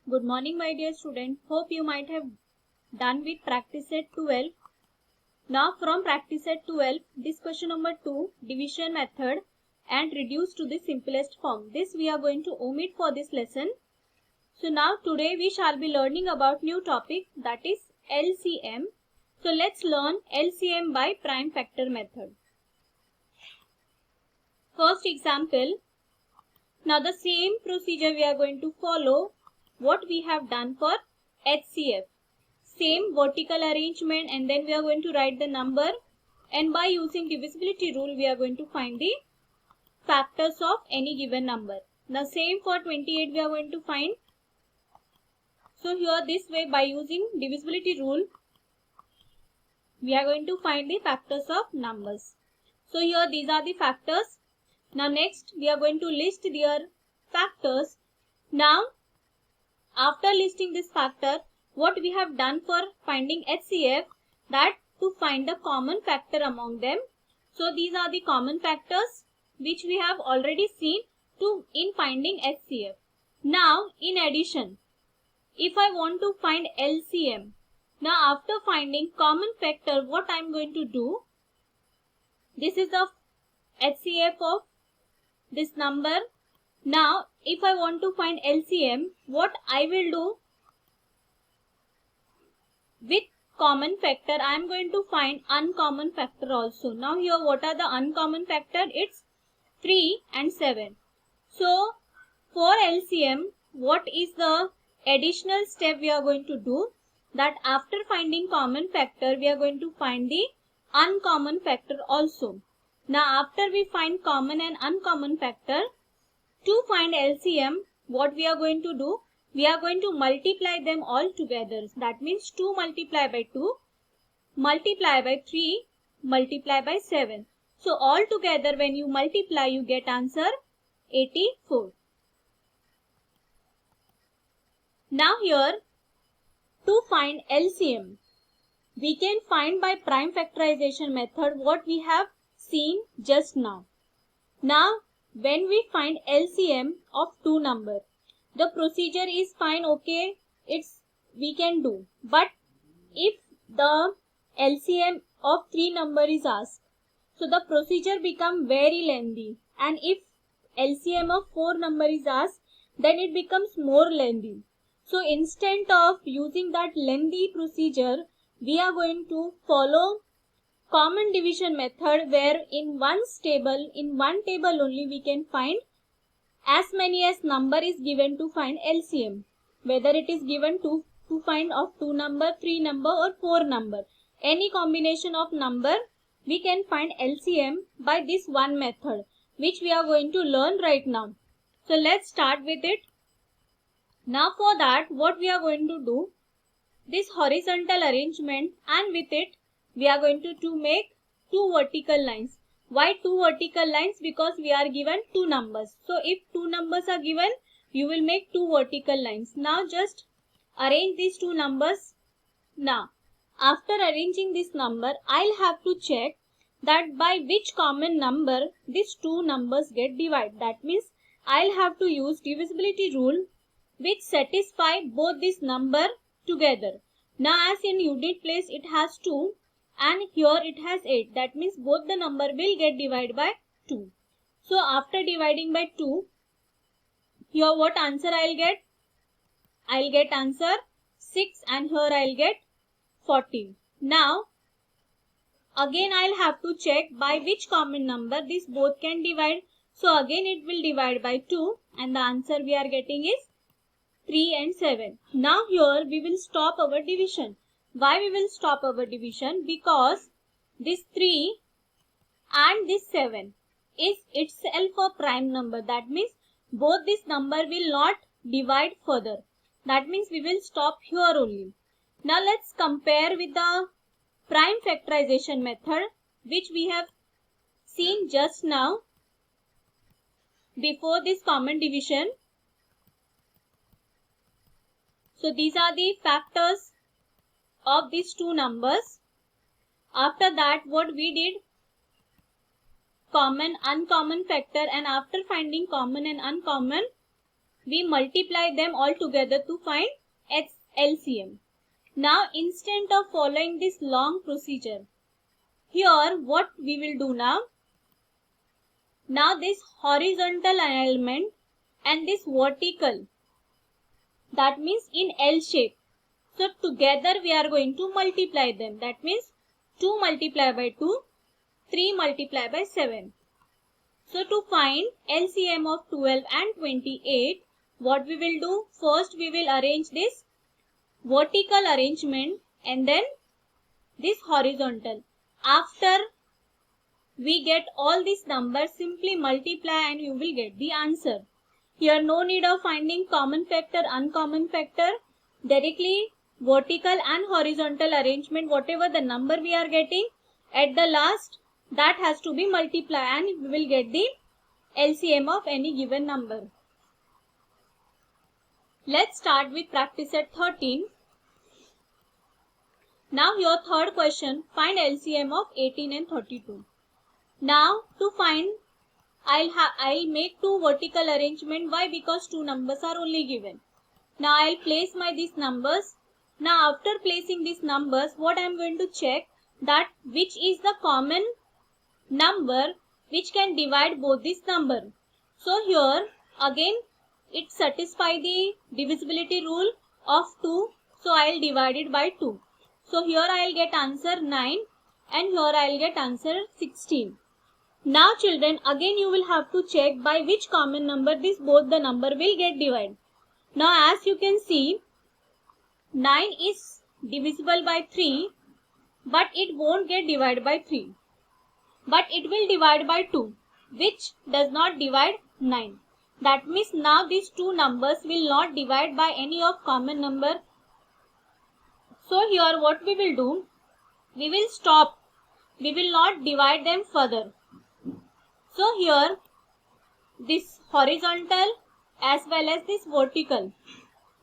Good morning, my dear student. Hope you might have done with practice set 12. Now from practice set 12, this question number 2, division method and reduce to the simplest form. This we are going to omit for this lesson. So now today we shall be learning about new topic, that is LCM. So let's learn LCM by prime factor method. First example. Now the same procedure we are going to follow what we have done for HCF. Same vertical arrangement, and then we are going to write the number, and by using divisibility rule we are going to find the factors of any given number. Now same for 28 we are going to find. So here this way, by using divisibility rule we are going to find the factors of numbers. So here these are the factors. Now next we are going to list their factors. Now after listing this factor, what we have done for finding HCF, that to find the common factor among them. So these are the common factors which we have already seen in finding HCF. Now in addition, if I want to find LCM, now after finding common factor, what I am going to do, this is the HCF of this number. Now if I want to find LCM, what I will do, with common factor I am going to find uncommon factor also. Now here what are the uncommon factor? It's 3 and 7. So for LCM, what is the additional step we are going to do? That after finding common factor we are going to find the uncommon factor also. Now after we find common and uncommon factor, to find LCM, what we are going to do? We are going to multiply them all together. That means 2 multiply by 2, multiply by 3, multiply by 7. So all together when you multiply, you get answer 84. Now here, to find LCM, we can find by prime factorization method what we have seen just now. Now when we find LCM of two numbers, the procedure is fine, okay, we can do. But if the LCM of 3 number is asked, so the procedure become very lengthy, and if LCM of 4 number is asked, then it becomes more lengthy. So instead of using that lengthy procedure, we are going to follow common division method, where in one table only we can find as many as number is given to find LCM, whether it is given to find of 2 number, 3 number or 4 number. Any combination of number we can find LCM by this one method, which we are going to learn right now. So let's start with it. Now for that, what we are going to do, this horizontal arrangement, and with it we are going to make 2 vertical lines. Why 2 vertical lines? Because we are given 2 numbers. So if 2 numbers are given, you will make 2 vertical lines. Now just arrange these 2 numbers. Now after arranging this number, I'll have to check that by which common number these 2 numbers get divided. That means I'll have to use divisibility rule which satisfy both this number together. Now as in unit place it has 2 and here it has 8. That means both the number will get divided by 2. So after dividing by 2, here what answer I'll get? I'll get answer 6, and here I'll get 14. Now again I'll have to check by which common number these both can divide. So again it will divide by 2, and the answer we are getting is 3 and 7. Now here we will stop our division. Why we will stop our division? Because this 3 and this 7 is itself a prime number. That means both this number will not divide further. That means we will stop here only. Now let's compare with the prime factorization method, which we have seen just now before this common division. So these are the factors of these 2 numbers. After that, what we did, common, uncommon factor, and after finding common and uncommon, we multiply them all together to find its LCM. Now instead of following this long procedure, here what we will do now this horizontal alignment and this vertical, that means in L shape. So together we are going to multiply them. That means 2 multiplied by 2, 3 multiplied by 7. So to find LCM of 12 and 28, what we will do? First we will arrange this vertical arrangement and then this horizontal. After we get all these numbers, simply multiply and you will get the answer. Here no need of finding common factor, uncommon factor. Directly vertical and horizontal arrangement, whatever the number we are getting at the last, that has to be multiplied and we will get the LCM of any given number. Let's start with practice set 13. Now your third question, find LCM of 18 and 32. Now to find, I'll make 2 vertical arrangement. Why? Because 2 numbers are only given. Now I'll place these numbers. Now after placing these numbers, what I'm going to check, that which is the common number which can divide both this number. So here again it satisfies the divisibility rule of 2. So I'll divide it by 2. So here I'll get answer 9 and here I'll get answer 16. Now children, again you will have to check by which common number both the number will get divided. Now as you can see, 9 is divisible by 3, but it won't get divided by 3. But it will divide by 2, which does not divide 9. That means now these 2 numbers will not divide by any of common number. So here what we will do, we will stop. We will not divide them further. So here this horizontal as well as this vertical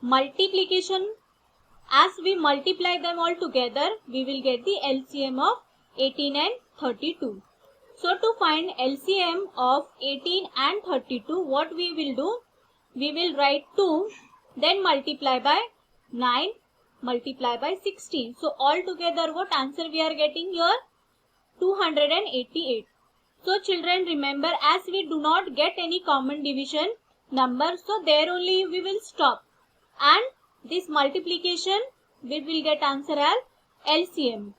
multiplication, as we multiply them all together, we will get the LCM of 18 and 32. So to find LCM of 18 and 32, what we will do? We will write 2, then multiply by 9, multiply by 16. So all together what answer we are getting here? 288. So children, remember, as we do not get any common division number, so there only we will stop. And this multiplication, we will get answer as LCM.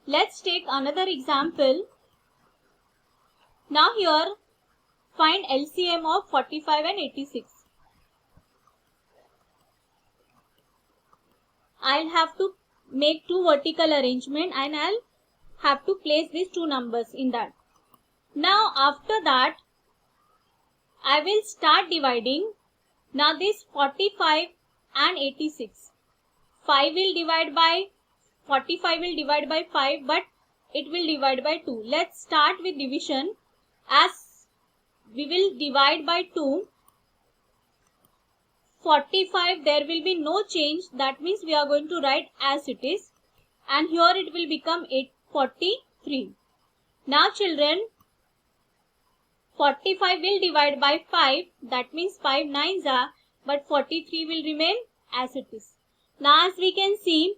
Let's take another example. Now here, find LCM of 45 and 86. I'll have to make 2 vertical arrangement and I'll have to place these 2 numbers in that. Now after that, I will start dividing. Now this 45 and 86. 5 will divide by 45 will divide by 5, but it will divide by 2. Let's start with division. As we will divide by 2, 45 there will be no change. That means we are going to write as it is. And here it will become 843. Now children, 45 will divide by 5. That means 5 nines are, but 43 will remain as it is. Now as we can see,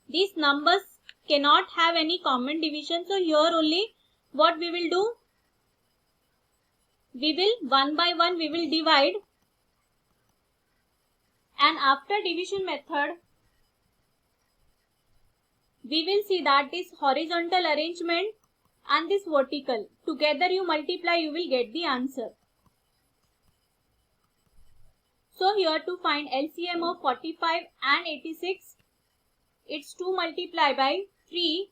these numbers cannot have any common division. So here only what we will do? We will one by one we will divide. And after division method, we will see that this horizontal arrangement and this vertical, together you multiply, you will get the answer. So here to find LCM of 45 and 86, it's 2 multiply by 3,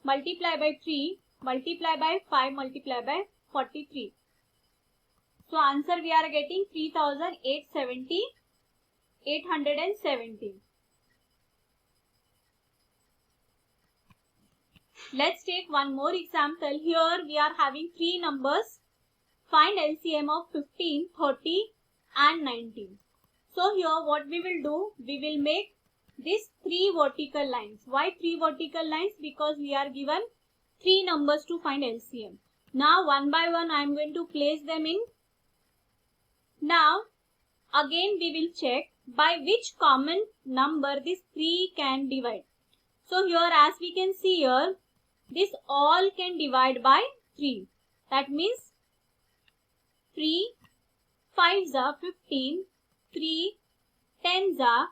multiply by 3, multiply by 5, multiply by 43. So answer we are getting 3870. Let's take one more example. Here we are having 3 numbers. Find LCM of 15, 30 and 19. So here what we will do? We will make these 3 vertical lines. Why 3 vertical lines? Because we are given 3 numbers to find LCM. Now one by one I am going to place them in. Now Again we will check by which common number this 3 can divide. So here as we can see here, this all can divide by 3. That means 3 5s are 15, 3 10s are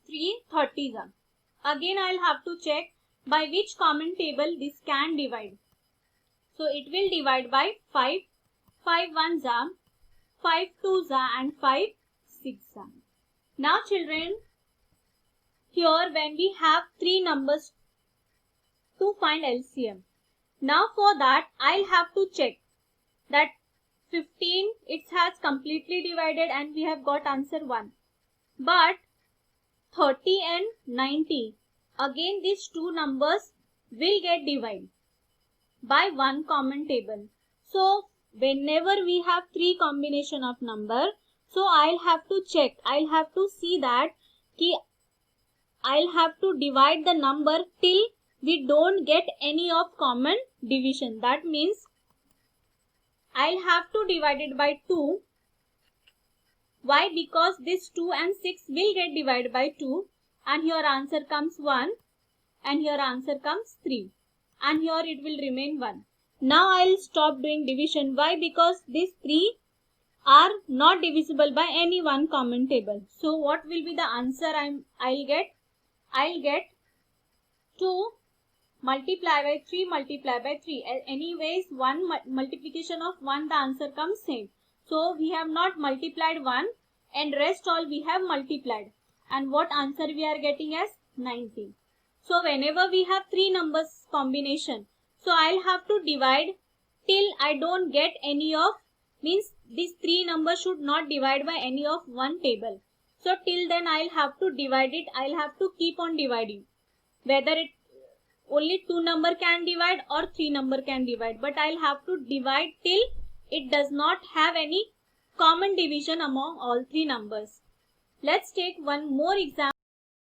3 30s are. Again I'll have to check by which common table this can divide. So it will divide by 5, 5 1s are, 5 2s are and 5 6s are. Now children, here when we have 3 numbers to find LCM. Now for that I'll have to check that 15 it has completely divided and we have got answer 1. But 30 and 90, again these two numbers will get divided by one common table. So whenever we have 3 combination of number, so I'll have to check, I'll have to see that I'll have to divide the number till we don't get any of common division. That means I'll have to divide it by 2. Why? Because this 2 and 6 will get divided by 2 and here answer comes 1 and here answer comes 3 and here it will remain 1. Now I'll stop doing division. Why? Because these 3 are not divisible by any one common table. So what will be the answer I'll get? I'll get 2 multiply by 3 multiply by 3. Anyways, one multiplication of 1, the answer comes same. So we have not multiplied 1 and rest all we have multiplied. And what answer we are getting as 90. So whenever we have 3 numbers combination, so I'll have to divide till I don't get any of, means these 3 numbers should not divide by any of one table. So till then I'll have to divide it, I'll have to keep on dividing. Whether it only 2 number can divide or 3 number can divide, but I'll have to divide till it does not have any common division among all 3 numbers. Let's take one more example.